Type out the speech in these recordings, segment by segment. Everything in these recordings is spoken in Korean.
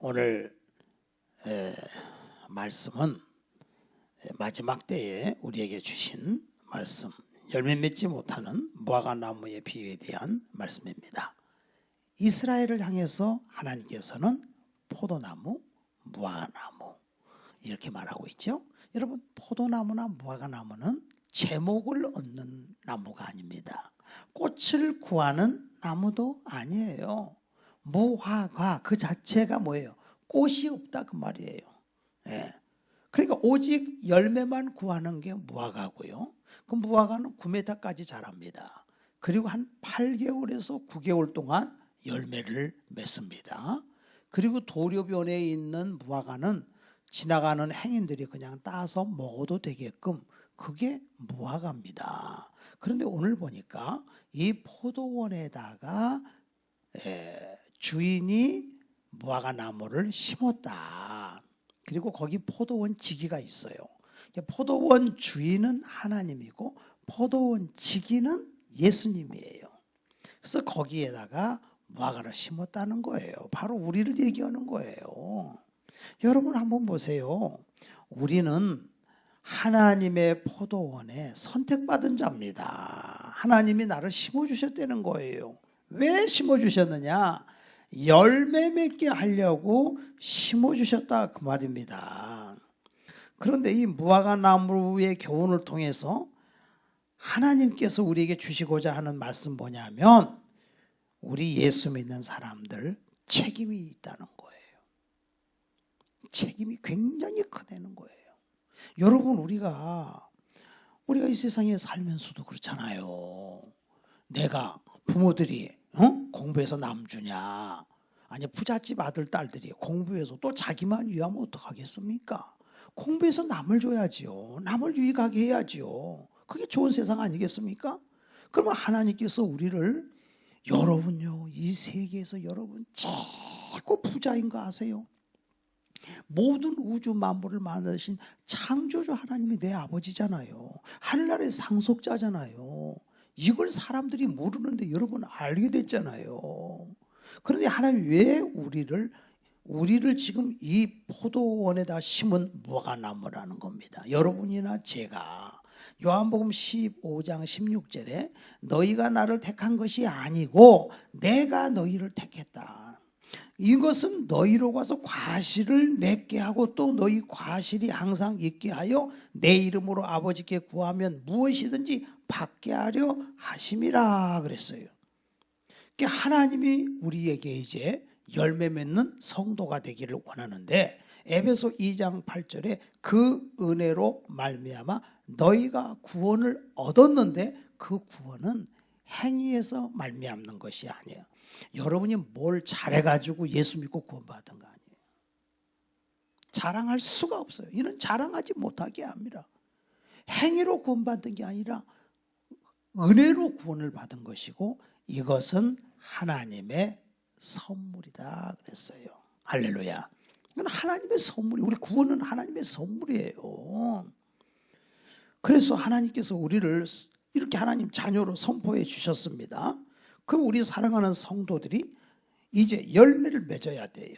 오늘 말씀은 마지막 때에 우리에게 주신 말씀, 열매 맺지 못하는 무화과 나무의 비유에 대한 말씀입니다. 이스라엘을 향해서 하나님께서는 포도나무, 무화과나무 이렇게 말하고 있죠. 여러분, 포도나무나 무화과나무는 제목을 얻는 나무가 아닙니다. 꽃을 구하는 나무도 아니에요. 무화과 그 자체가 뭐예요? 꽃이 없다 그 말이에요. 그러니까 오직 열매만 구하는 게 무화과고요. 그 무화과는 9m까지 자랍니다. 그리고 한 8개월에서 9개월 동안 열매를 맺습니다. 그리고 도료변에 있는 무화과는 지나가는 행인들이 그냥 따서 먹어도 되게끔 그게 무화과입니다. 그런데 오늘 보니까 이 포도원에다가 주인이 무화과 나무를 심었다. 그리고 거기 포도원 지기가 있어요. 포도원 주인은 하나님이고 포도원 지기는 예수님이에요. 그래서 거기에다가 무화과를 심었다는 거예요. 바로 우리를 얘기하는 거예요. 여러분 한번 보세요. 우리는 하나님의 포도원에 선택받은 자입니다. 하나님이 나를 심어주셨다는 거예요. 왜 심어주셨느냐? 열매 맺게 하려고 심어주셨다 그 말입니다. 그런데 이 무화과 나무의 교훈을 통해서 하나님께서 우리에게 주시고자 하는 말씀 뭐냐면 우리 예수 믿는 사람들 책임이 있다는 거예요. 책임이 굉장히 크다는 거예요. 여러분 우리가 이 세상에 살면서도 그렇잖아요. 내가 부모들이 공부해서 남 주냐, 아니 부잣집 아들 딸들이 공부해서 또 자기만 위하면 어떡하겠습니까? 공부해서 남을 줘야지요. 남을 유익하게 해야지요. 그게 좋은 세상 아니겠습니까? 그러면 하나님께서 우리를 여러분요, 이 세계에서 여러분 최고 부자인 거 아세요? 모든 우주 만물을 만드신 창조주 하나님이 내 아버지잖아요. 하늘나라의 상속자잖아요. 이걸 사람들이 모르는데 여러분 알게 됐잖아요. 그런데 하나님이 왜 우리를 지금 이 포도원에다 심은 무화과나무라는 겁니다. 여러분이나 제가 요한복음 15장 16절에 너희가 나를 택한 것이 아니고 내가 너희를 택했다. 이것은 너희로 가서 과실을 맺게 하고 또 너희 과실이 항상 있게 하여 내 이름으로 아버지께 구하면 무엇이든지 받게 하려 하심이라 그랬어요. 그러니까 하나님이 우리에게 이제 열매 맺는 성도가 되기를 원하는데 에베소 2장 8절에 그 은혜로 말미암아 너희가 구원을 얻었는데 그 구원은 행위에서 말미암는 것이 아니에요. 여러분이 뭘 잘해가지고 예수 믿고 구원받은 거 아니에요. 자랑할 수가 없어요. 이는 자랑하지 못하게 합니다. 행위로 구원받은 게 아니라 은혜로 구원을 받은 것이고 이것은 하나님의 선물이다 그랬어요. 할렐루야. 이건 하나님의 선물이, 우리 구원은 하나님의 선물이에요. 그래서 하나님께서 우리를 이렇게 하나님 자녀로 선포해 주셨습니다. 그럼 우리 사랑하는 성도들이 이제 열매를 맺어야 돼요.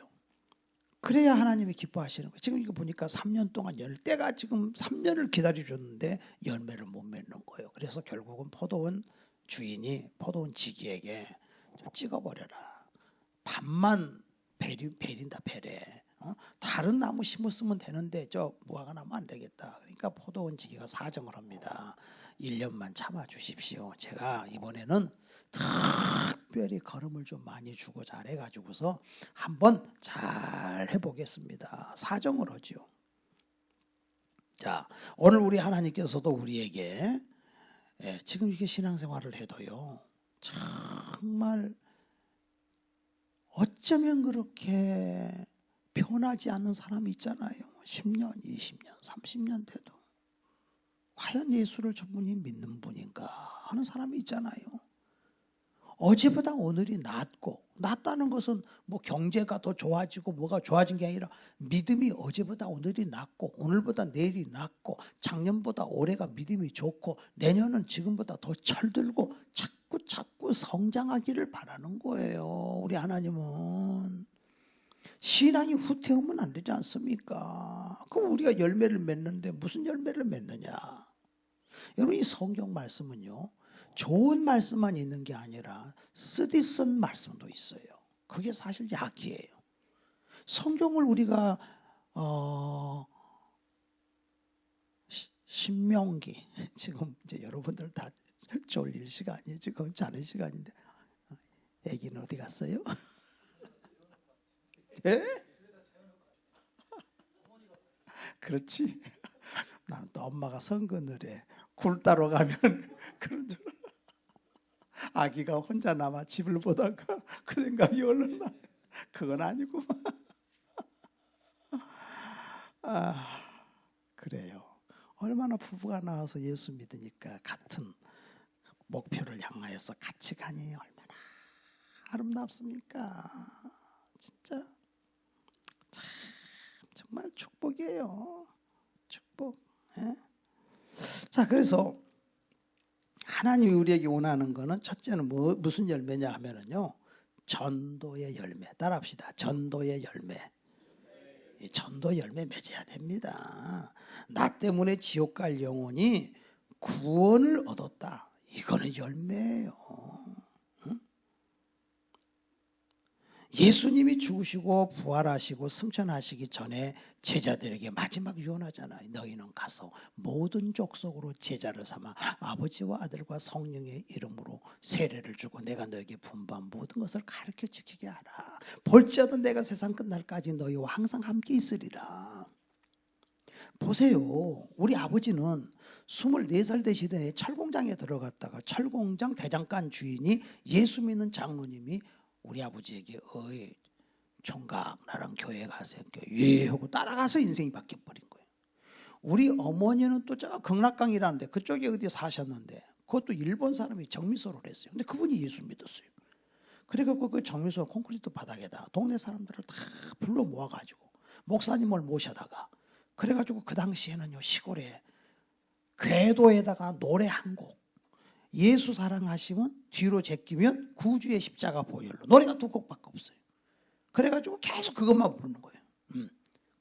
그래야 하나님이 기뻐하시는 거예요. 지금 이거 보니까 3년 동안 때가 지금 3년을 기다려줬는데 열매를 못 맺는 거예요. 그래서 결국은 포도원 주인이 포도원 지기에게 찍어버려라. 반만 베린다 베래. 다른 나무 심었으면 되는데 저 무화과 나무 안 되겠다. 그러니까 포도원 지기가 사정을 합니다. 1년만 참아 주십시오. 제가 이번에는 특별히 걸음을 좀 많이 주고 잘해가지고서 한번 잘 해보겠습니다. 사정을 하죠. 자, 오늘 우리 하나님께서도 우리에게 지금 이렇게 신앙생활을 해도요, 정말 어쩌면 그렇게 변하지 않는 사람이 있잖아요. 10년, 20년, 30년 돼도 과연 예수를 저분이 믿는 분인가 하는 사람이 있잖아요. 어제보다 오늘이 낫다는 것은 뭐 경제가 더 좋아지고 뭐가 좋아진 게 아니라 믿음이 어제보다 오늘이 낫고 오늘보다 내일이 낫고 작년보다 올해가 믿음이 좋고 내년은 지금보다 더 철들고 자꾸 성장하기를 바라는 거예요. 우리 하나님은. 신앙이 후퇴하면 안 되지 않습니까? 그럼 우리가 열매를 맺는데 무슨 열매를 맺느냐? 여러분, 이 성경 말씀은요, 좋은 말씀만 있는 게 아니라 쓰디쓴 말씀도 있어요. 그게 사실 약이에요. 성경을 우리가 신명기, 지금 이제 여러분들 다 졸릴 시간이, 지금 자는 시간인데 애기는 어디 갔어요? 예? 그렇지. 나는 또 엄마가 성근을해 굴 따러 가면 그런 줄 알아. 아기가 혼자 남아 집을 보다가 그 생각이 얼른 나. 그건 아니구만. 그래요. 얼마나 부부가 나와서 예수 믿으니까 같은 목표를 향하여서 같이 가니 얼마나 아름답습니까? 진짜 참 정말 축복이에요. 축복. 예? 자, 그래서 하나님이 우리에게 원하는 거는 첫째는 무슨 열매냐 하면은요, 전도의 열매. 따라합시다. 전도의 열매. 전도 열매 맺어야 됩니다. 나 때문에 지옥 갈 영혼이 구원을 얻었다. 이거는 열매예요. 응? 예수님이 죽으시고 부활하시고 승천하시기 전에 제자들에게 마지막 유언하잖아요. 너희는 가서 모든 족속으로 제자를 삼아 아버지와 아들과 성령의 이름으로 세례를 주고 내가 너에게 분부한 모든 것을 가르쳐 지키게 하라. 볼지어도 내가 세상 끝날까지 너희와 항상 함께 있으리라. 보세요. 우리 아버지는 24살 되시던 철공장에 들어갔다가 철공장 대장간 주인이 예수 믿는 장로님이 우리 아버지에게 총각 나랑 교회 가세요. 예 하고 따라가서 인생이 바뀌어버린 거예요. 우리 어머니는 또 저 극락강이라는데 그쪽에 어디 사셨는데 그것도 일본 사람이 정미소를 했어요. 근데 그분이 예수 믿었어요. 그래갖고 그 정미소 콘크리트 바닥에다 동네 사람들을 다 불러 모아가지고 목사님을 모셔다가 그래가지고 그 당시에는요, 시골에 궤도에다가 노래 한 곡, 예수 사랑하시면 뒤로 제끼면 구주의 십자가 보혈로, 노래가 2곡밖에 없어요. 그래가지고 계속 그것만 부르는 거예요.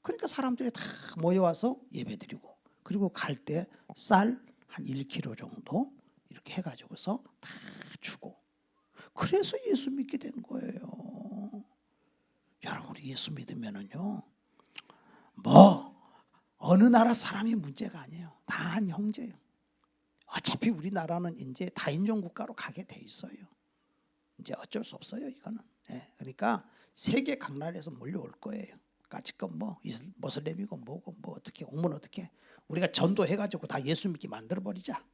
그러니까 사람들이 다 모여와서 예배드리고, 그리고 갈 때 쌀 한 1kg 정도 이렇게 해가지고서 다 주고, 그래서 예수 믿게 된 거예요. 여러분, 우리 예수 믿으면은요, 어느 나라 사람이 문제가 아니에요. 다 한 형제예요. 어차피 우리나라는 이제 다인종 국가로 가게 돼 있어요. 이제 어쩔 수 없어요, 이거는. 네, 그러니까 세계 각 나라에서 몰려올 거예요. 까짓것 모슬렘이고 뭐고 어떻게 오면 어떻게 우리가 전도해가지고 다 예수 믿게 만들어 버리자.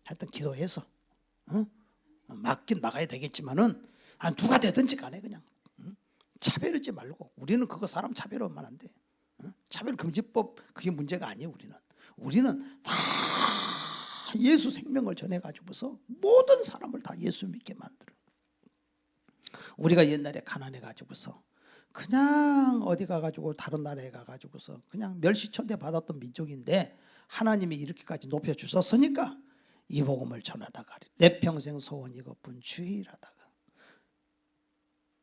하여튼 기도해서 막긴 막아야 되겠지만은 누가 되든지 간에 그냥 차별하지 말고, 우리는 그거 사람 차별하면 안 돼. 차별금지법 그게 문제가 아니에요. 우리는 다 예수 생명을 전해가지고서 모든 사람을 다 예수 믿게 만들어. 우리가 옛날에 가난해가지고서 그냥 어디 가가지고 다른 나라에 가가지고서 그냥 멸시천대 받았던 민족인데 하나님이 이렇게까지 높여주셨으니까 이 복음을 전하다가 내 평생 소원 이것뿐 주일하다가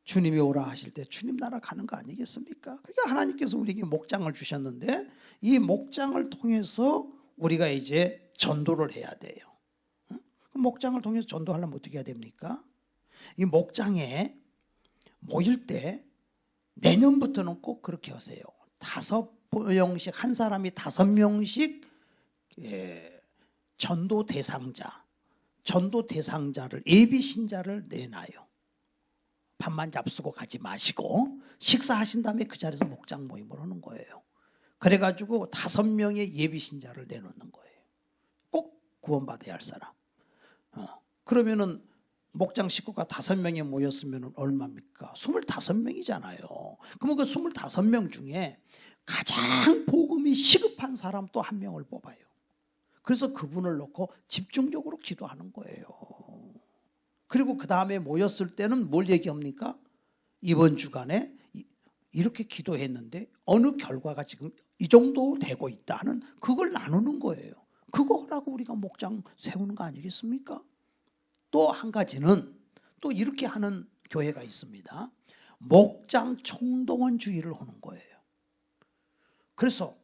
주님이 오라 하실 때 주님 나라 가는 거 아니겠습니까? 그러니까 하나님께서 우리에게 목장을 주셨는데 이 목장을 통해서 우리가 이제 전도를 해야 돼요. 목장을 통해서 전도하려면 어떻게 해야 됩니까? 이 목장에 모일 때 내년부터는 꼭 그렇게 하세요. 5명씩, 한 사람이 5명씩 전도 대상자를, 예비 신자를 내놔요. 밥만 잡수고 가지 마시고 식사하신 다음에 그 자리에서 목장 모임을 하는 거예요. 그래가지고 5명의 예비 신자를 내놓는 거예요. 꼭 구원받아야 할 사람. 그러면은 목장 식구가 5명이 모였으면 얼마입니까? 25명이잖아요. 그러면 그 25명 중에 가장 복음이 시급한 사람 또 한 명을 뽑아요. 그래서 그분을 놓고 집중적으로 기도하는 거예요. 그리고 그 다음에 모였을 때는 뭘 얘기합니까? 이번 주간에 이렇게 기도했는데 어느 결과가 지금 이 정도 되고 있다는 그걸 나누는 거예요. 그거라고 우리가 목장 세우는 거 아니겠습니까? 또 한 가지는 또 이렇게 하는 교회가 있습니다. 목장 총동원주의를 하는 거예요. 그래서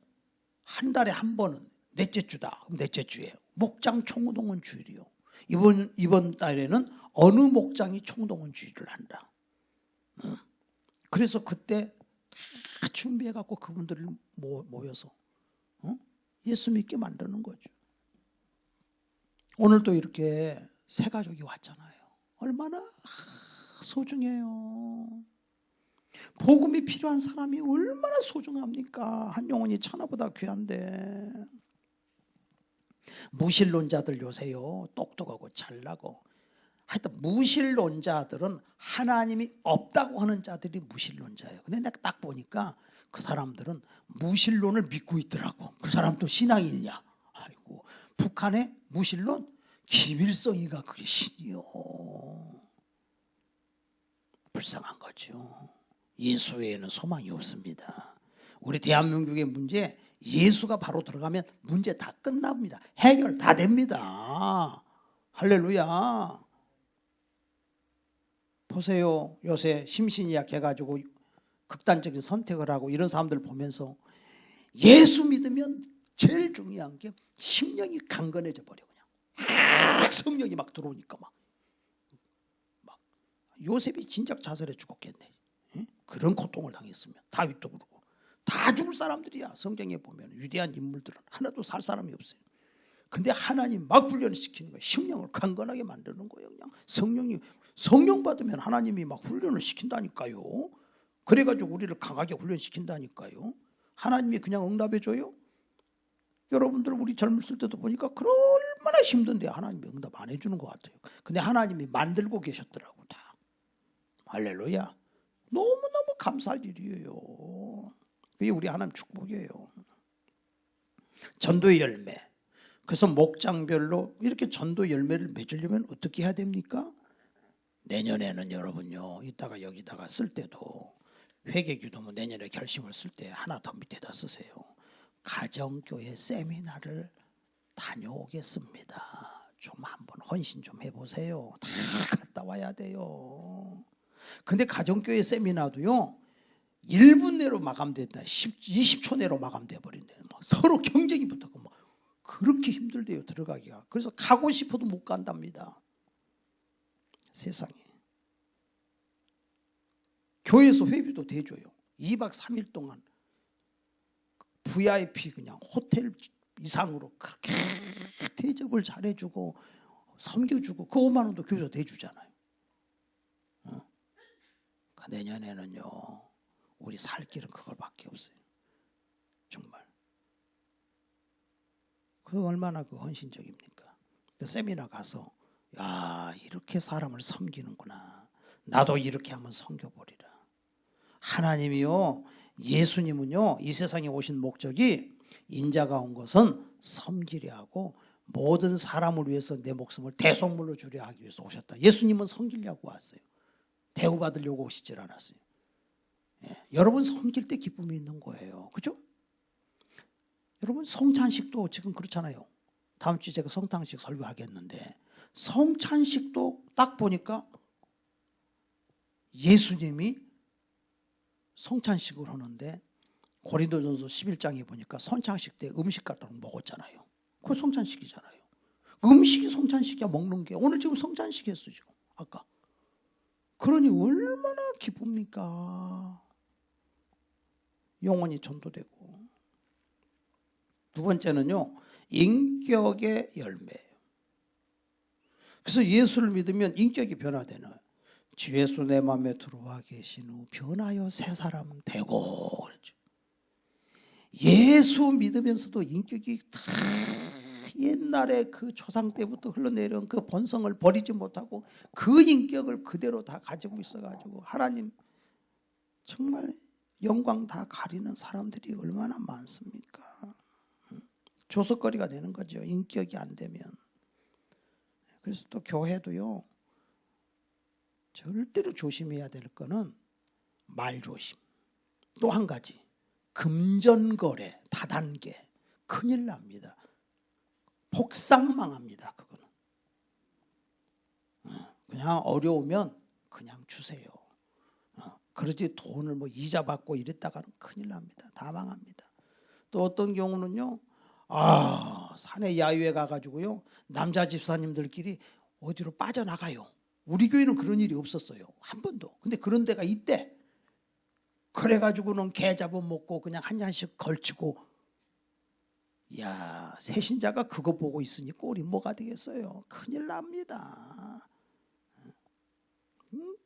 한 달에 한 번은 넷째 주다. 그럼 넷째 주예요. 목장 총동원주의요. 이번 달에는 어느 목장이 총동원주의를 한다. 그래서 그때 다 준비해갖고 그분들을 모여서 예수 믿게 만드는 거죠. 오늘도 이렇게 새 가족이 왔잖아요. 얼마나 소중해요. 복음이 필요한 사람이 얼마나 소중합니까? 한 영혼이 천하보다 귀한데. 무신론자들 요새요 똑똑하고 잘나고 하여튼 무신론자들은 하나님이 없다고 하는 자들이 무신론자예요. 근데 내가 딱 보니까 그 사람들은 무신론을 믿고 있더라고. 그 사람도 신앙이냐? 아이고, 북한의 무신론 김일성이가 그게 신이요. 불쌍한 거죠. 예수 외에는 소망이 없습니다. 우리 대한민국의 문제, 예수가 바로 들어가면 문제 다 끝납니다. 해결 다 됩니다. 할렐루야. 보세요. 요새 심신이약 해가지고 극단적인 선택을 하고 이런 사람들 보면서 예수 믿으면 제일 중요한 게 심령이 강건해져 버려. 그냥 성령이 막 들어오니까 막 요셉이 진작 자살해 죽었겠네. 그런 고통을 당했으면 다윗도 그렇고 다 죽을 사람들이야. 성경에 보면 위대한 인물들은 하나도 살 사람이 없어요. 근데 하나님 막 훈련시키는 거예요. 심령을 강건하게 만드는 거예요. 그냥 성령 받으면 하나님이 막 훈련을 시킨다니까요. 그래가지고 우리를 강하게 훈련시킨다니까요. 하나님이 그냥 응답해줘요. 여러분들 우리 젊었을 때도 보니까 얼마나 힘든데 하나님이 응답 안 해주는 것 같아요. 근데 하나님이 만들고 계셨더라고 다. 할렐루야. 너무너무 감사할 일이에요. 그게 우리 하나님 축복이에요. 전도의 열매. 그래서 목장별로 이렇게 전도 열매를 맺으려면 어떻게 해야 됩니까? 내년에는 여러분요, 이따가 여기다가 쓸 때도 회개기도문 내년에 결심을 쓸 때 하나 더 밑에다 쓰세요. 가정교회 세미나를 다녀오겠습니다. 좀 한번 헌신 좀 해보세요. 다 갔다 와야 돼요. 근데 가정교회 세미나도요 1분 내로 마감된다. 20초 내로 마감돼 버린대요. 서로 경쟁이 붙었고 막 그렇게 힘들대요 들어가기가. 그래서 가고 싶어도 못 간답니다. 세상에. 교회에서 회비도 대줘요. 2박 3일 동안 VIP 그냥 호텔 이상으로 그렇게 대접을 잘해주고 섬겨주고 그 5만 원도 교회에서 대주잖아요. 내년에는요 우리 살 길은 그걸밖에 없어요. 정말. 그 얼마나 그 헌신적입니까? 그 세미나 가서 야 이렇게 사람을 섬기는구나. 나도 이렇게 한번 섬겨보리라. 하나님이요 예수님은요 이 세상에 오신 목적이 인자가 온 것은 섬기려 하고 모든 사람을 위해서 내 목숨을 대속물로 주려 하기 위해서 오셨다. 예수님은 섬기려고 왔어요. 대우받으려고 오시질 않았어요. 여러분 섬길 때 기쁨이 있는 거예요. 그죠? 여러분 성찬식도 지금 그렇잖아요. 다음 주에 제가 성찬식 설교하겠는데 성찬식도 딱 보니까 예수님이 성찬식을 하는데 고린도전서 11장에 보니까 성찬식 때 음식 갖다 먹었잖아요. 그거 성찬식이잖아요. 음식이 성찬식이야. 먹는 게. 오늘 지금 성찬식 했어 지금 아까. 그러니 얼마나 기쁩니까? 영혼이 전도되고. 두 번째는요 인격의 열매예요. 그래서 예수를 믿으면 인격이 변화되는. 주 예수 내 마음에 들어와 계신 후 변하여 새 사람 되고 그랬죠. 예수 믿으면서도 인격이 다 옛날에 그 조상 때부터 흘러내려온 그 본성을 버리지 못하고 그 인격을 그대로 다 가지고 있어가지고 하나님 정말 영광 다 가리는 사람들이 얼마나 많습니까? 조석거리가 되는 거죠. 인격이 안 되면. 그래서 또 교회도요 절대로 조심해야 될 거는 말조심. 또 한 가지 금전거래 다단계 큰일 납니다. 복상망합니다. 그거는 그냥 어려우면 그냥 주세요. 그러지 돈을 뭐 이자 받고 이랬다가는 큰일 납니다. 다 망합니다. 또 어떤 경우는요, 산에 야유회 가가지고요, 남자 집사님들끼리 어디로 빠져나가요. 우리 교회는 그런 일이 없었어요. 한 번도. 근데 그런 데가 있대. 그래가지고는 개 잡아먹고 그냥 한 잔씩 걸치고, 야, 새신자가 그거 보고 있으니 꼴이 뭐가 되겠어요. 큰일 납니다.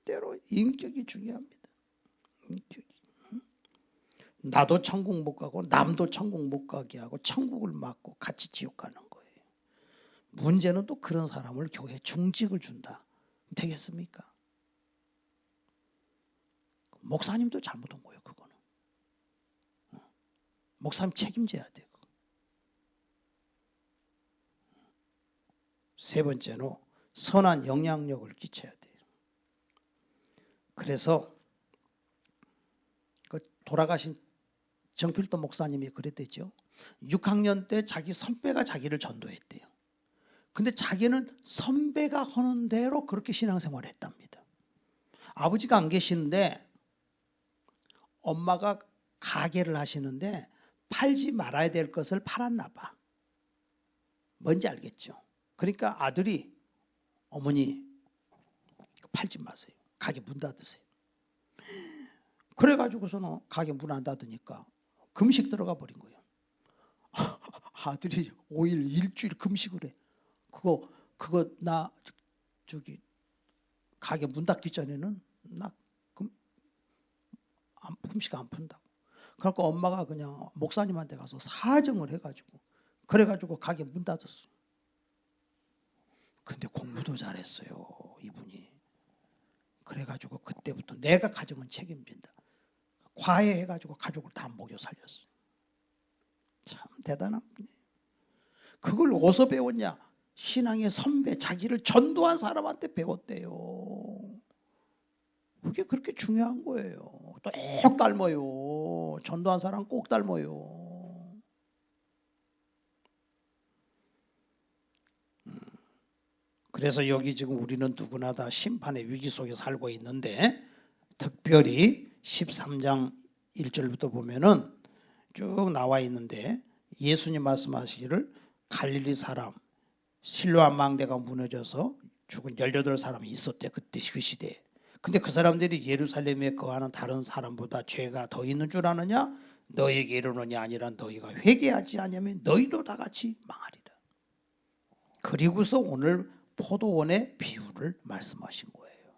때로 인격이 중요합니다. 인격이. 나도 천국 못 가고 남도 천국 못 가게 하고 천국을 막고 같이 지옥 가는 거예요. 문제는 또 그런 사람을 교회 중직을 준다. 되겠습니까? 목사님도 잘못한 거예요. 그거는. 목사님 책임져야 돼요. 세 번째로 선한 영향력을 끼쳐야 돼요. 그래서 그 돌아가신 정필도 목사님이 그랬댔죠. 6학년 때 자기 선배가 자기를 전도했대요. 근데 자기는 선배가 하는 대로 그렇게 신앙생활을 했답니다. 아버지가 안 계시는데 엄마가 가게를 하시는데 팔지 말아야 될 것을 팔았나 봐. 뭔지 알겠죠? 그러니까 아들이 어머니 팔지 마세요. 가게 문 닫으세요. 그래가지고서는 가게 문 안 닫으니까 금식 들어가 버린 거예요. 아들이 5일 일주일 금식을 해. 그거 나 저기 가게 문 닫기 전에는 나 금식 안 푼다고. 그러니까 엄마가 그냥 목사님한테 가서 사정을 해가지고 그래가지고 가게 문 닫았어. 근데 공부도 잘했어요, 이분이. 그래가지고 그때부터 내가 가정은 책임진다. 과외해가지고 가족을 다 먹여 살렸어요. 참 대단한 분이에요. 그걸 어디서 배웠냐? 신앙의 선배, 자기를 전도한 사람한테 배웠대요. 그게 그렇게 중요한 거예요. 꼭 닮아요. 전도한 사람 꼭 닮아요. 그래서 여기 지금 우리는 누구나 다 심판의 위기 속에 살고 있는데, 특별히 13장 1절부터 보면은 쭉 나와 있는데, 예수님 말씀하시기를 갈릴리 사람 실로암 망대가 무너져서 죽은 18사람이 있었대. 그때 그 시대에. 근데 그 사람들이 예루살렘에 거하는 다른 사람보다 죄가 더 있는 줄 아느냐? 너에게 이르노니 아니라 너희가 회개하지 않으면 너희도 다 같이 망하리라. 그리고서 오늘 포도원의 비유를 말씀하신 거예요.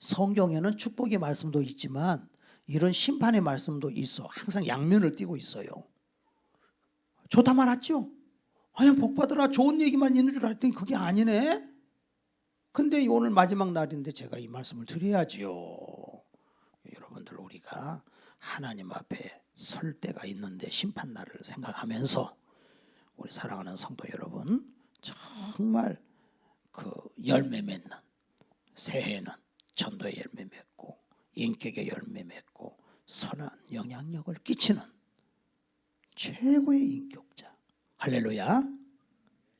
성경에는 축복의 말씀도 있지만 이런 심판의 말씀도 있어. 항상 양면을 띠고 있어요. 좋다 말았죠? 그냥 복 받으라 좋은 얘기만 있는 줄 알았더니 그게 아니네. 근데 오늘 마지막 날인데 제가 이 말씀을 드려야지요. 여러분들, 우리가 하나님 앞에 설 때가 있는데 심판날을 생각하면서 우리 사랑하는 성도 여러분, 정말 그 열매 맺는, 새해는 전도의 열매 맺고 인격의 열매 맺고 선한 영향력을 끼치는 최고의 인격자. 할렐루야.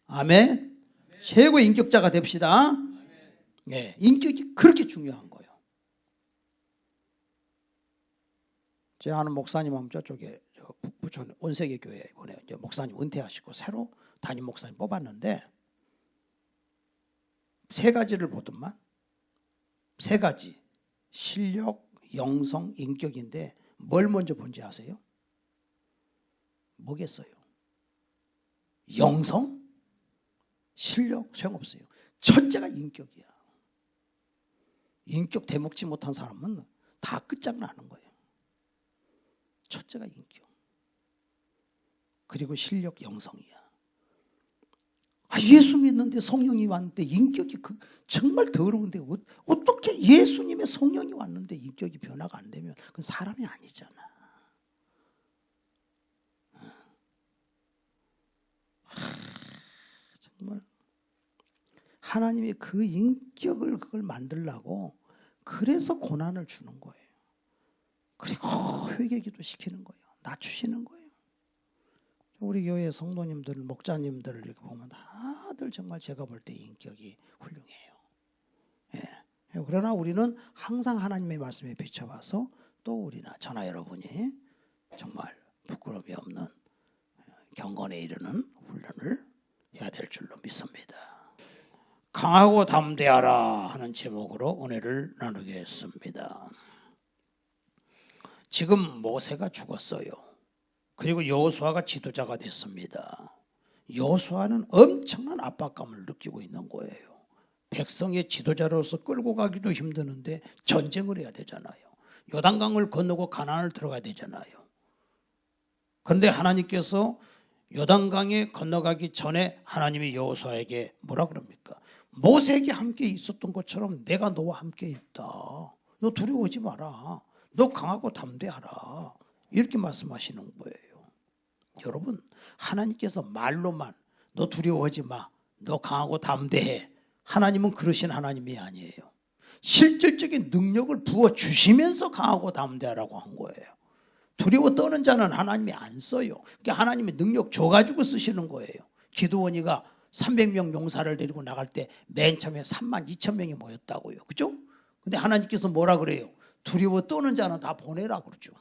아멘. 최고의 인격자가 됩시다. 네, 인격이 그렇게 중요한 거예요. 제 아는 목사님 하면 저쪽에 부천 온세계 교회 이번에 이제 목사님 은퇴하시고 새로 담임 목사님 뽑았는데, 세 가지를 보더만. 세 가지. 실력, 영성, 인격인데 뭘 먼저 본지 아세요? 뭐겠어요? 영성? 실력? 소용없어요. 첫째가 인격이야. 인격 대먹지 못한 사람은 다 끝장나는 거예요. 첫째가 인격. 그리고 실력, 영성이야. 예수 믿는데 성령이 왔는데 인격이 정말 더러운데 어떻게 예수님의 성령이 왔는데 인격이 변화가 안 되면 그건 사람이 아니잖아. 정말 하나님이 그 인격을 그걸 만들려고 그래서 고난을 주는 거예요. 그리고 회개기도 시키는 거예요. 낮추시는 거예요. 우리 교회 성도님들, 목자님들을 이렇게 보면 다들 정말 제가 볼 때 인격이 훌륭해요. 예. 그러나 우리는 항상 하나님의 말씀에 비춰봐서 또 우리나 저나 여러분이 정말 부끄러움이 없는 경건에 이르는 훈련을 해야 될 줄로 믿습니다. 강하고 담대하라 하는 제목으로 은혜를 나누겠습니다. 지금 모세가 죽었어요. 그리고 여호수아가 지도자가 됐습니다. 여호수아는 엄청난 압박감을 느끼고 있는 거예요. 백성의 지도자로서 끌고 가기도 힘드는데 전쟁을 해야 되잖아요. 요단강을 건너고 가나안을 들어가야 되잖아요. 그런데 하나님께서 요단강에 건너가기 전에 하나님이 여호수아에게 뭐라 그럽니까? 모세에게 함께 있었던 것처럼 내가 너와 함께 있다. 너 두려워하지 마라. 너 강하고 담대하라. 이렇게 말씀하시는 거예요. 여러분, 하나님께서 말로만 너 두려워하지 마. 너 강하고 담대해. 하나님은 그러신 하나님이 아니에요. 실질적인 능력을 부어주시면서 강하고 담대하라고 한 거예요. 두려워 떠는 자는 하나님이 안 써요. 그러니까 하나님이 능력 줘가지고 쓰시는 거예요. 기드온이가 300명 용사를 데리고 나갈 때 맨 처음에 32,000명이 모였다고요. 그죠? 근데 하나님께서 뭐라 그래요? 두려워 떠는 자는 다 보내라 그러죠.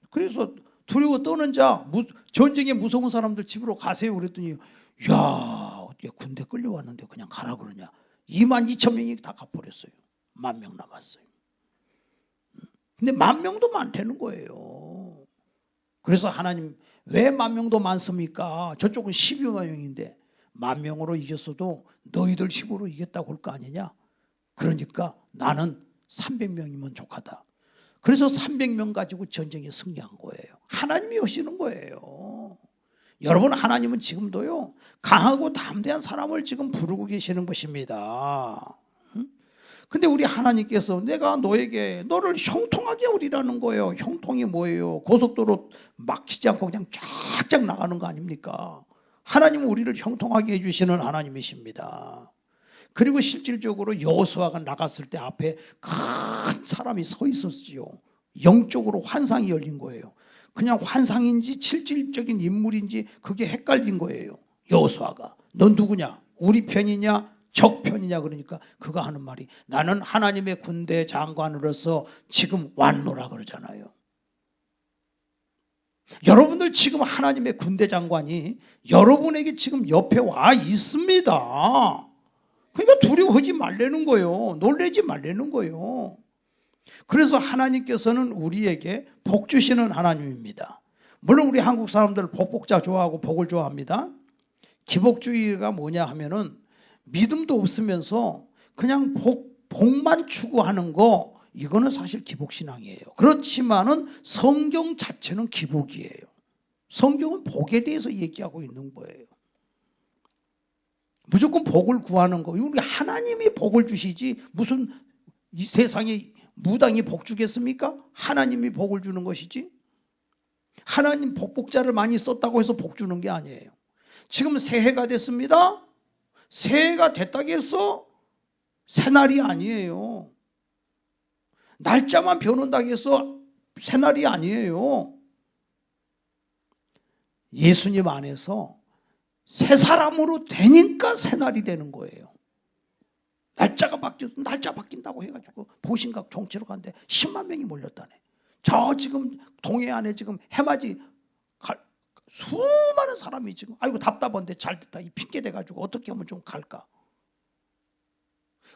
그래서 두려워 떠는 자, 전쟁에 무서운 사람들 집으로 가세요 그랬더니 야, 어떻게 군대 끌려왔는데 그냥 가라 그러냐. 22,000명이 다 가버렸어요. 10,000명 남았어요. 근데 10,000명도 많다는 거예요. 그래서 하나님 왜 10,000명도 많습니까? 저쪽은 12만 명인데 10,000명으로 이겼어도 너희들 힘으로 이겼다고 할 거 아니냐. 그러니까 나는 300명이면 족하다. 그래서 300명 가지고 전쟁에 승리한 거예요. 하나님이 오시는 거예요. 여러분, 하나님은 지금도요 강하고 담대한 사람을 지금 부르고 계시는 것입니다. 근데 우리 하나님께서 내가 너를 형통하게 하리라는 거예요. 형통이 뭐예요? 고속도로 막히지 않고 그냥 쫙쫙 나가는 거 아닙니까? 하나님은 우리를 형통하게 해주시는 하나님이십니다. 그리고 실질적으로 여호수아가 나갔을 때 앞에 큰 사람이 서 있었지요. 영적으로 환상이 열린 거예요. 그냥 환상인지 실질적인 인물인지 그게 헷갈린 거예요. 여호수아가 넌 누구냐? 우리 편이냐? 적 편이냐? 그러니까 그가 하는 말이 나는 하나님의 군대 장관으로서 지금 왔노라 그러잖아요. 여러분들 지금 하나님의 군대 장관이 여러분에게 지금 옆에 와 있습니다. 그러니까 두려워하지 말라는 거예요. 놀라지 말라는 거예요. 그래서 하나님께서는 우리에게 복 주시는 하나님입니다. 물론 우리 한국 사람들 복복자 좋아하고 복을 좋아합니다. 기복주의가 뭐냐 하면은 믿음도 없으면서 그냥 복만 추구하는 거, 이거는 사실 기복신앙이에요. 그렇지만은 성경 자체는 기복이에요. 성경은 복에 대해서 얘기하고 있는 거예요. 무조건 복을 구하는 거, 우리 하나님이 복을 주시지 무슨 이 세상에 무당이 복 주겠습니까? 하나님이 복을 주는 것이지. 하나님 복복자를 많이 썼다고 해서 복 주는 게 아니에요. 지금 새해가 됐습니다. 새해가 됐다고 해서 새날이 아니에요. 날짜만 변한다고 해서 새날이 아니에요. 예수님 안에서 새 사람으로 되니까 새날이 되는 거예요. 날짜가 날짜 바뀐다고 해가지고 보신각 종치러 갔는데 10만 명이 몰렸다네. 저 지금 동해안에 지금 해맞이 수많은 사람이 지금 아이고 답답한데 잘 됐다 이 핑계 대가지고 어떻게 하면 좀 갈까.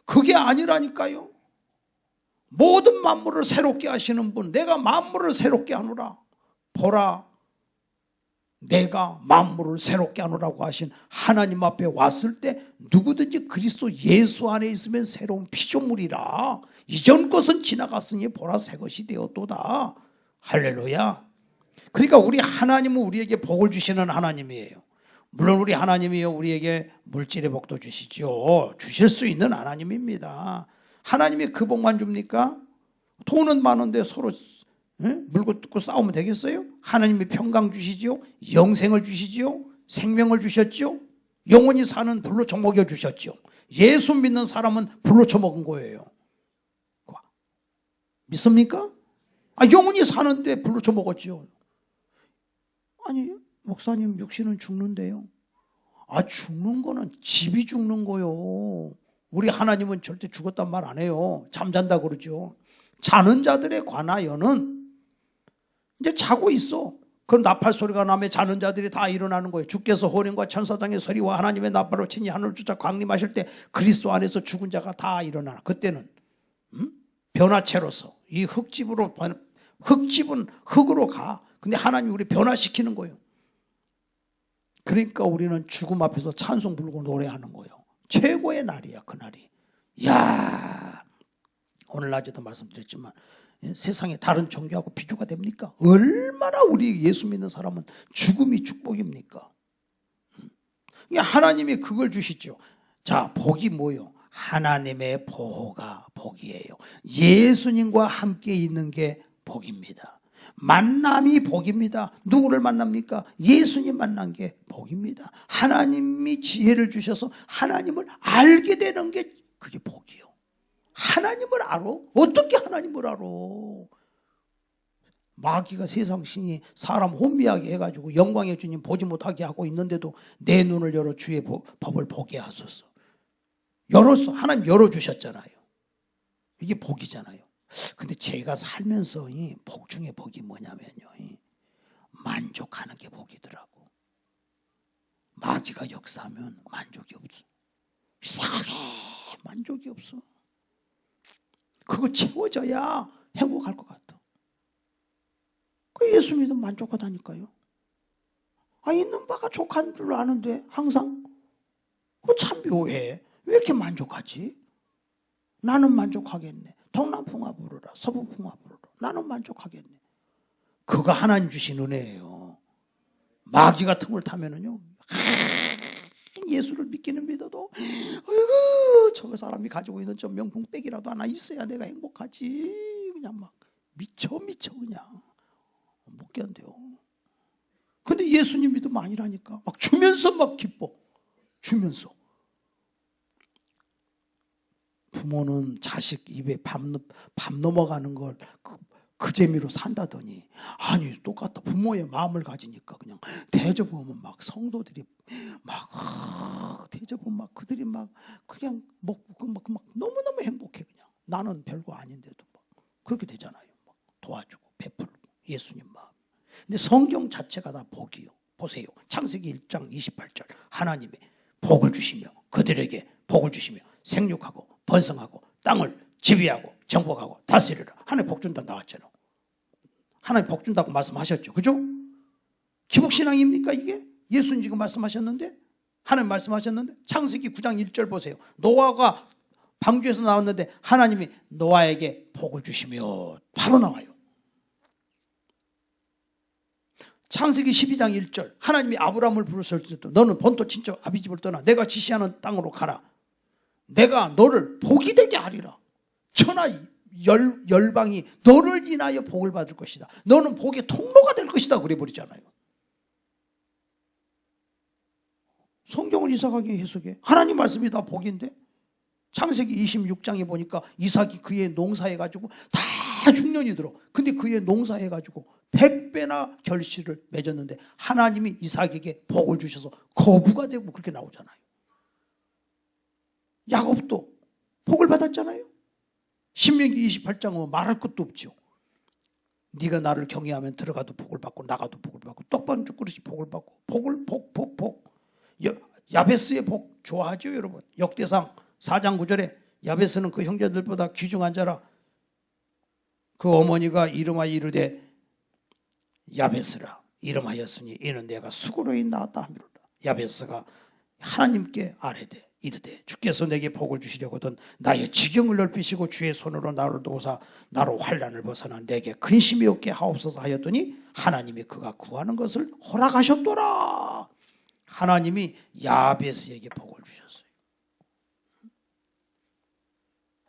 그게 아니라니까요. 모든 만물을 새롭게 하시는 분, 내가 만물을 새롭게 하노라. 보라, 내가 만물을 새롭게 하노라고 하신 하나님 앞에 왔을 때 누구든지 그리스도 예수 안에 있으면 새로운 피조물이라. 이전 것은 지나갔으니 보라 새 것이 되었도다. 할렐루야. 그러니까 우리 하나님은 우리에게 복을 주시는 하나님이에요. 물론 우리 하나님이요 우리에게 물질의 복도 주시죠. 주실 수 있는 하나님입니다. 하나님이 그 복만 줍니까? 돈은 많은데 서로 물고 뜯고 싸우면 되겠어요? 하나님이 평강 주시지요. 영생을 주시지요. 생명을 주셨지요. 영원히 사는 불로 처먹여 주셨죠. 예수 믿는 사람은 불로 처먹은 거예요. 믿습니까? 영원히 사는데 불로 처먹었죠. 아니 목사님 육신은 죽는데요. 죽는 거는 집이 죽는 거요. 우리 하나님은 절대 죽었단 말 안 해요. 잠잔다 그러죠. 자는 자들에 관하여는 이제 자고 있어. 그럼 나팔 소리가 나면 자는 자들이 다 일어나는 거예요. 주께서 호령과 천사장의 소리와 하나님의 나팔로 친히 하늘을 쫓아 광림하실 때 그리스도 안에서 죽은 자가 다 일어나나. 그때는 변화체로서 이 흙집은 흙으로 가. 근데 하나님이 우리 변화시키는 거예요. 그러니까 우리는 죽음 앞에서 찬송 부르고 노래하는 거예요. 최고의 날이야, 그날이. 이야, 오늘 낮에도 말씀드렸지만 세상에 다른 종교하고 비교가 됩니까? 얼마나 우리 예수 믿는 사람은 죽음이 축복입니까? 하나님이 그걸 주시죠. 자, 복이 뭐요? 하나님의 보호가 복이에요. 예수님과 함께 있는 게 복입니다. 만남이 복입니다. 누구를 만납니까? 예수님 만난 게 복입니다. 하나님이 지혜를 주셔서 하나님을 알게 되는 게 그게 복이요. 하나님을 알아? 어떻게 하나님을 알아? 마귀가 세상 신이 사람 혼미하게 해가지고 영광의 주님 보지 못하게 하고 있는데도 내 눈을 열어 주의 법을 보게 하소서. 열었어. 하나님 열어주셨잖아요. 이게 복이잖아요. 근데 제가 살면서 이 복 중에 복이 뭐냐면요, 만족하는 게 복이더라고. 마귀가 역사하면 만족이 없어. 이상하게 만족이 없어. 그거 채워져야 행복할 것 같아. 그 예수 믿으면 만족하다니까요. 있는 바가 족한 줄 아는데 항상 참 묘해. 왜 이렇게 만족하지? 나는 만족하겠네. 동남풍화 부르라, 서북풍화 부르라. 나는 만족하겠네. 그거 하나님 주신 은혜예요. 마귀가 틈을 타면은요, 예수를 믿기는 믿어도 어이구 저 사람이 가지고 있는 저 명품백이라도 하나 있어야 내가 행복하지. 그냥 막 미쳐 그냥 못 견뎌요. 근데 예수님 믿으면 아니라니까. 막 주면서 막 기뻐. 주면서. 부모는 자식 입에 밥 넘어가는 걸 그 재미로 산다더니 아니 똑같다. 부모의 마음을 가지니까 그냥 대접하면 막 성도들이 막 대접하면 막 그들이 막 그냥 먹고 막 너무너무 행복해. 그냥 나는 별거 아닌데도 막 그렇게 되잖아요. 막 도와주고 베풀고 예수님 마음. 근데 성경 자체가 다 복이요. 보세요. 창세기 1장 28절 하나님이 복을 주시며 그들에게 복을 주시며 생육하고 번성하고 땅을 지배하고 정복하고 다스리라. 하나님 복 준다 나왔잖아요. 하나님 복 준다고 말씀하셨죠. 그죠? 기복신앙입니까 이게? 예수님 지금 말씀하셨는데 하나님 말씀하셨는데 창세기 9장 1절 보세요. 노아가 방주에서 나왔는데 하나님이 노아에게 복을 주시며 바로 나와요. 창세기 12장 1절 하나님이 아브라함을 부르실 때도 너는 본토 친척 아비집을 떠나 내가 지시하는 땅으로 가라. 내가 너를 복이 되게 하리라. 천하 열방이 너를 인하여 복을 받을 것이다. 너는 복의 통로가 될 것이다. 그래 버리잖아요. 성경을 이상하게 해석해. 하나님 말씀이 다 복인데 창세기 26장에 보니까 이삭이 그의 농사해가지고 다 흉년이 들어. 근데 그의 농사해가지고 100배나 결실을 맺었는데 하나님이 이삭에게 복을 주셔서 거부가 되고 그렇게 나오잖아요. 야곱도 복을 받았잖아요. 신명기 28장은 말할 것도 없죠. 네가 나를 경외하면 들어가도 복을 받고 나가도 복을 받고 떡반죽 그릇이 복을 받고 복. 야베스의 복 좋아하죠 여러분. 역대상 4장 9절에 야베스는 그 형제들보다 귀중한 자라. 그 어머니가 이름하여 이르되 야베스라 이름하였으니 이는 내가 수고로이 낳았다 하미로다. 야베스가 하나님께 아뢰되 이르되 주께서 내게 복을 주시려거든 나의 지경을 넓히시고 주의 손으로 나를 도우사 나로 환난을 벗어나 내게 근심이 없게 하옵소서 하였더니 하나님이 그가 구하는 것을 허락하셨더라. 하나님이 야베스에게 복을 주셨어요.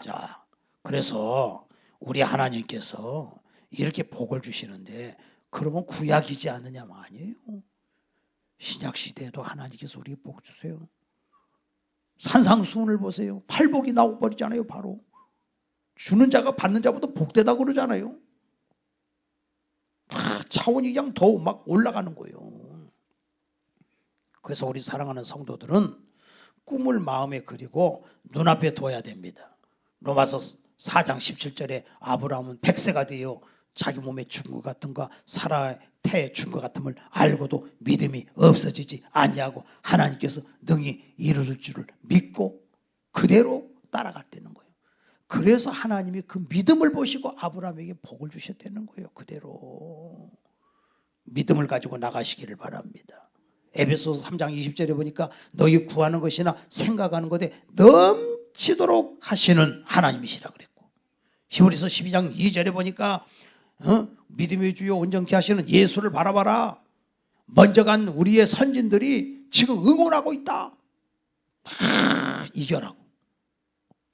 자, 그래서 우리 하나님께서 이렇게 복을 주시는데 그러면 구약이지 않느냐 아니에요. 신약 시대에도 하나님께서 우리에게 복 주세요. 산상수훈을 보세요. 팔복이 나오 버리잖아요. 바로 주는 자가 받는 자보다 복되다 그러잖아요. 차원이 그냥 더 막 올라가는 거예요. 그래서 우리 사랑하는 성도들은 꿈을 마음에 그리고 눈앞에 둬야 됩니다. 로마서 4장 17절에 아브라함은 100세가 되어 자기 몸에 죽은 것 같은가 사라의 태에 죽은 것 같음을 알고도 믿음이 없어지지 아니하고 하나님께서 능히 이루실 줄을 믿고 그대로 따라갔다는 거예요. 그래서 하나님이 그 믿음을 보시고 아브라함에게 복을 주셨다는 거예요. 그대로 믿음을 가지고 나가시기를 바랍니다. 에베소서 3장 20절에 보니까 너희 구하는 것이나 생각하는 것에 넘치도록 하시는 하나님이시라 그랬고, 히브리서 12장 2절에 보니까 믿음의 주요 온전케 하시는 예수를 바라봐라. 먼저 간 우리의 선진들이 지금 응원하고 있다. 이겨라고.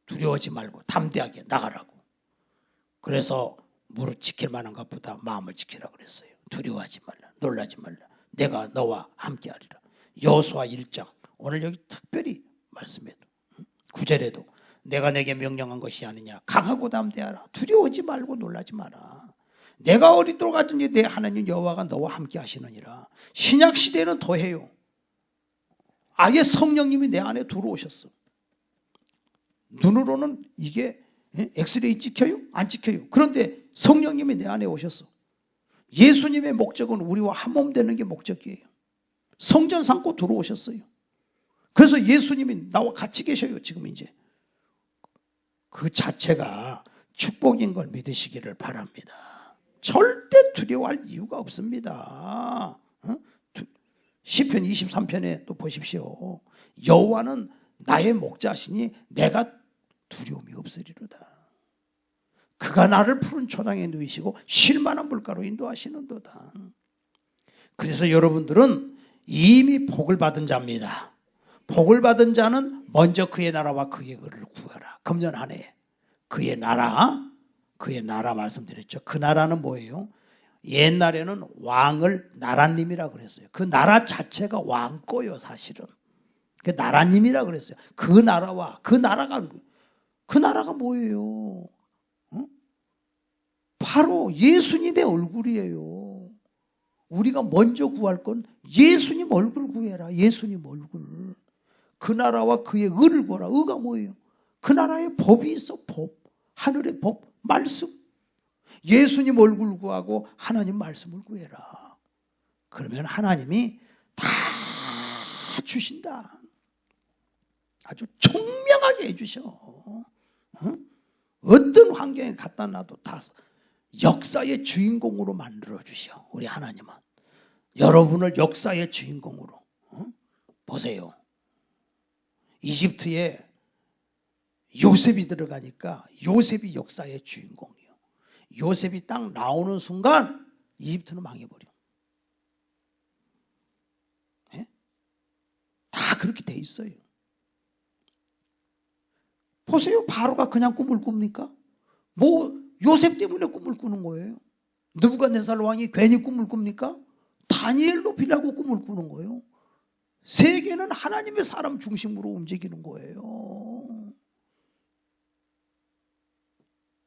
두려워하지 말고 담대하게 나가라고. 그래서 무릇 지킬 만한 것보다 마음을 지키라 그랬어요. 두려워하지 말라. 놀라지 말라. 내가 너와 함께하리라. 여호수아 1장 오늘 여기 특별히 말씀해도 9절에도 내가 내게 명령한 것이 아니냐. 강하고 담대하라. 두려워하지 말고 놀라지 마라. 내가 어디로 가든지 내 하나님 여호와가 너와 함께 하시느니라. 신약 시대는 더해요. 아예 성령님이 내 안에 들어오셨어. 눈으로는 이게 엑스레이 찍혀요? 안 찍혀요. 그런데 성령님이 내 안에 오셨어. 예수님의 목적은 우리와 한몸 되는 게 목적이에요. 성전 삼고 들어오셨어요. 그래서 예수님이 나와 같이 계셔요. 지금 이제 그 자체가 축복인 걸 믿으시기를 바랍니다. 절대 두려워할 이유가 없습니다. 시편 23편에 또 보십시오. 여호와는 나의 목자시니 내가 두려움이 없으리로다. 그가 나를 푸른 초장에 누이시고 쉴만한 물가로 인도하시는도다. 그래서 여러분들은 이미 복을 받은 자입니다. 복을 받은 자는 먼저 그의 나라와 그의 의를 구하라. 금년 한 해 그의 나라 말씀드렸죠. 그 나라는 뭐예요? 옛날에는 왕을 나라님이라 그랬어요. 그 나라 자체가 왕거요 사실은. 그 나라님이라 그랬어요. 그 나라와 그 나라가 뭐예요? 바로 예수님의 얼굴이에요. 우리가 먼저 구할 건 예수님 얼굴 구해라. 예수님 얼굴. 그 나라와 그의 의를 구하라. 의가 뭐예요? 그 나라에 법이 있어. 법. 하늘의 법. 말씀. 예수님 얼굴 구하고 하나님 말씀을 구해라. 그러면 하나님이 다 주신다. 아주 총명하게 해주셔. 어떤 환경에 갖다 놔도 다 역사의 주인공으로 만들어 주셔. 우리 하나님은 여러분을 역사의 주인공으로. 보세요. 이집트에 요셉이 들어가니까 요셉이 역사의 주인공이에요. 요셉이 딱 나오는 순간 이집트는 망해버려. 네? 다 그렇게 돼 있어요. 보세요. 바로가 그냥 꿈을 꿉니까? 요셉 때문에 꿈을 꾸는 거예요. 느부갓네살 왕이 괜히 꿈을 꿉니까? 다니엘 높이라고 꿈을 꾸는 거예요. 세계는 하나님의 사람 중심으로 움직이는 거예요.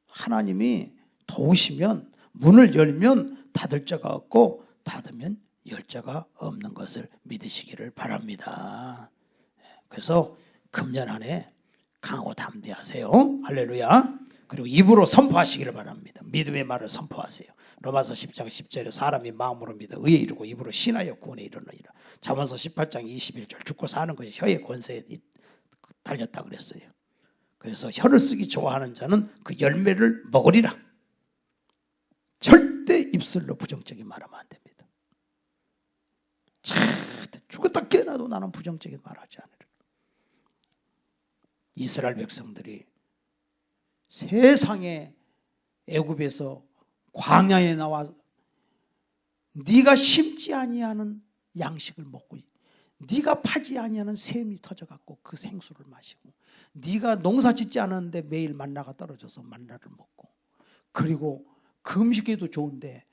하나님이 도우시면 문을 열면 닫을 자가 없고 닫으면 열 자가 없는 것을 믿으시기를 바랍니다. 그래서 금년 한 해 강하고 담대하세요. 할렐루야. 그리고 입으로 선포하시기를 바랍니다. 믿음의 말을 선포하세요. 로마서 10장 10절에 사람이 마음으로 믿어 의에 이르고 입으로 신하여 구원에 이르느니라. 잠언서 18장 21절 죽고 사는 것이 혀의 권세에 달렸다 그랬어요. 그래서 혀를 쓰기 좋아하는 자는 그 열매를 먹으리라. 절대 입술로 부정적인 말하면 안 됩니다. 죽었다 깨어나도 나는 부정적인 말하지 않으리라. 이스라엘 백성들이 세상에 애굽에서 광야에 나와 네가 심지 아니하는 양식을 먹고 네가 파지 아니하는 샘이 터져갖고 그 생수를 마시고 네가 농사 짓지 않았는데 매일 만나가 떨어져서 만나를 먹고 그리고 금식에도 좋은데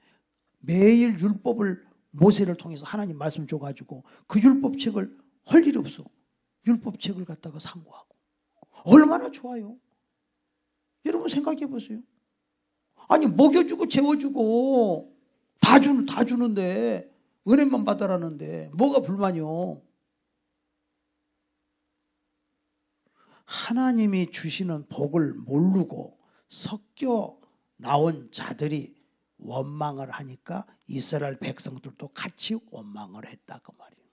매일 율법을 모세를 통해서 하나님 말씀 줘가지고 그 율법책을 할 일이 없어. 율법책을 갖다가 상고하고 얼마나 좋아요. 여러분 생각해 보세요. 아니 먹여주고 재워주고 다 주는데 은혜만 받으라는데 뭐가 불만이요? 하나님이 주시는 복을 모르고 섞여 나온 자들이 원망을 하니까 이스라엘 백성들도 같이 원망을 했다 그 말이에요.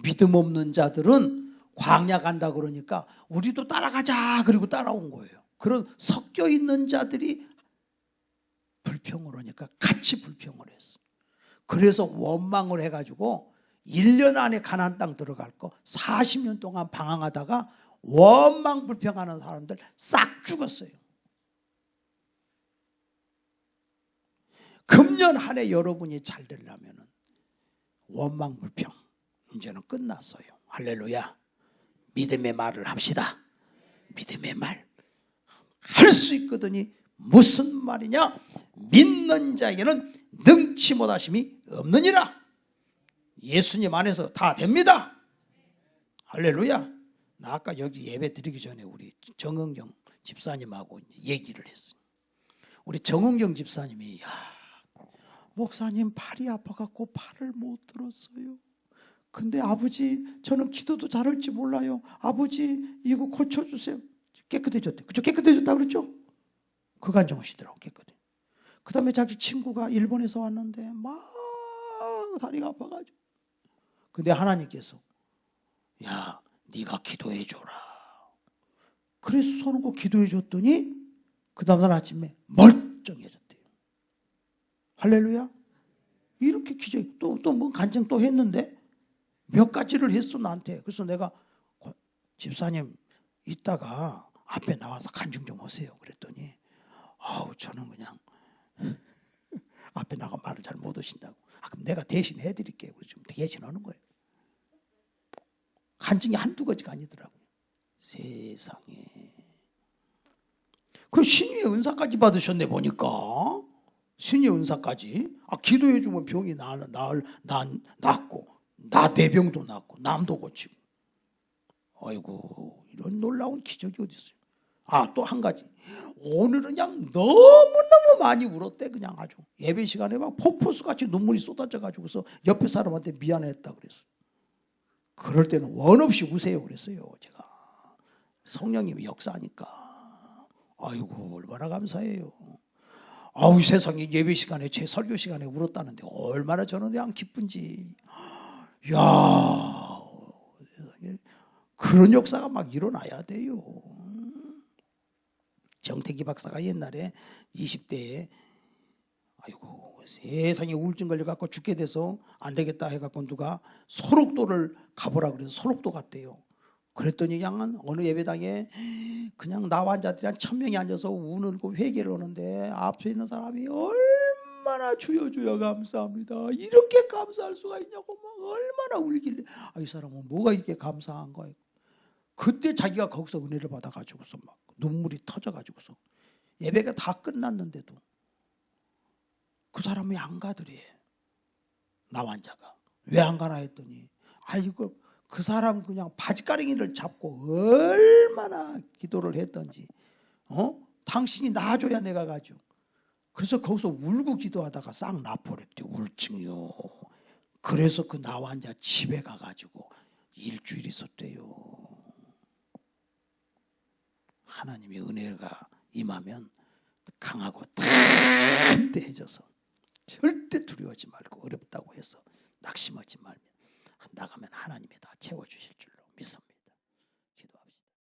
믿음 없는 자들은 광야 간다 그러니까 우리도 따라가자 그리고 따라온 거예요. 그런 섞여 있는 자들이 불평을 하니까 같이 불평을 했어. 그래서 원망을 해가지고 1년 안에 가나안 땅 들어갈 거 40년 동안 방황하다가 원망 불평하는 사람들 싹 죽었어요. 금년 한 해 여러분이 잘 되려면 원망 불평 이제는 끝났어요. 할렐루야. 믿음의 말을 합시다. 믿음의 말 할 수 있거든요. 무슨 말이냐? 믿는 자에게는 능치 못하심이 없느니라. 예수님 안에서 다 됩니다. 할렐루야. 나 아까 여기 예배 드리기 전에 우리 정은경 집사님하고 얘기를 했어요. 우리 정은경 집사님이 목사님 팔이 아파갖고 팔을 못 들었어요. 근데 아버지 저는 기도도 잘할 줄 몰라요. 아버지 이거 고쳐주세요. 깨끗해졌대. 그죠? 깨끗해졌다 그랬죠? 그간정하시더라고. 깨끗해. 그 다음에 자기 친구가 일본에서 왔는데 막 다리가 아파가지고 근데 하나님께서 야 네가 기도해 줘라. 그래서 손 얹고 기도해 줬더니 그 다음날 아침에 멀쩡해졌대요. 할렐루야. 이렇게 기적이 또 뭐 간증 또 했는데 몇 가지를 했어 나한테. 그래서 내가 집사님 이따가 앞에 나와서 간증 좀 하세요 그랬더니 저는 그냥 앞에 나가 말을 잘 못 하신다고. 그럼 내가 대신 해드릴게요. 지금 대신하는 거예요. 간증이 한두 가지가 아니더라고요. 세상에. 그 신유의 은사까지 받으셨네 보니까. 신유의 은사까지. 기도해 주면 병이 낫고 내 병도 낫고 남도 고치고. 아이고 이런 놀라운 기적이 어디 있어요. 또 한 가지. 오늘은 그냥 너무너무 많이 울었대. 그냥 아주 예배 시간에 막 폭포수같이 눈물이 쏟아져 가지고서 옆에 사람한테 미안했다 그랬어요. 그럴 때는 원 없이 우세요 그랬어요. 제가 성령님이 역사하니까. 아이고 얼마나 감사해요. 세상에 예배 시간에 제 설교 시간에 울었다는데 얼마나 저는 그냥 기쁜지. 야 세상에 그런 역사가 막 일어나야 돼요. 정태기 박사가 옛날에 20대에 세상에 우울증 걸려갖고 죽게 돼서 안 되겠다 해갖고 누가 소록도를 가보라 그래서 소록도 갔대요. 그랬더니 그냥 어느 예배당에 그냥 나와 환자들이 한 1000명이 앉아서 우는고 회개를 하는데 앞에 있는 사람이 얼마나 주여 감사합니다. 이렇게 감사할 수가 있냐고 막 얼마나 울길래 이 사람은 뭐가 이렇게 감사한 거예요. 그때 자기가 거기서 은혜를 받아가지고서 막 눈물이 터져가지고서 예배가 다 끝났는데도 그 사람이 안 가더래. 나 환자가. 왜 안 가나 했더니 그 사람 그냥 바지가랑이를 잡고 얼마나 기도를 했던지 당신이 나아줘야 내가 가죠. 그래서 거기서 울고 기도하다가 싹 나버렸대. 우울증이요. 그래서 그 나 환자 집에 가가지고 일주일 있었대요. 하나님의 은혜가 임하면 강하고 담대해져서 절대 두려워하지 말고 어렵다고 해서 낙심하지 말면 나가면 하나님이 다 채워주실 줄로 믿습니다.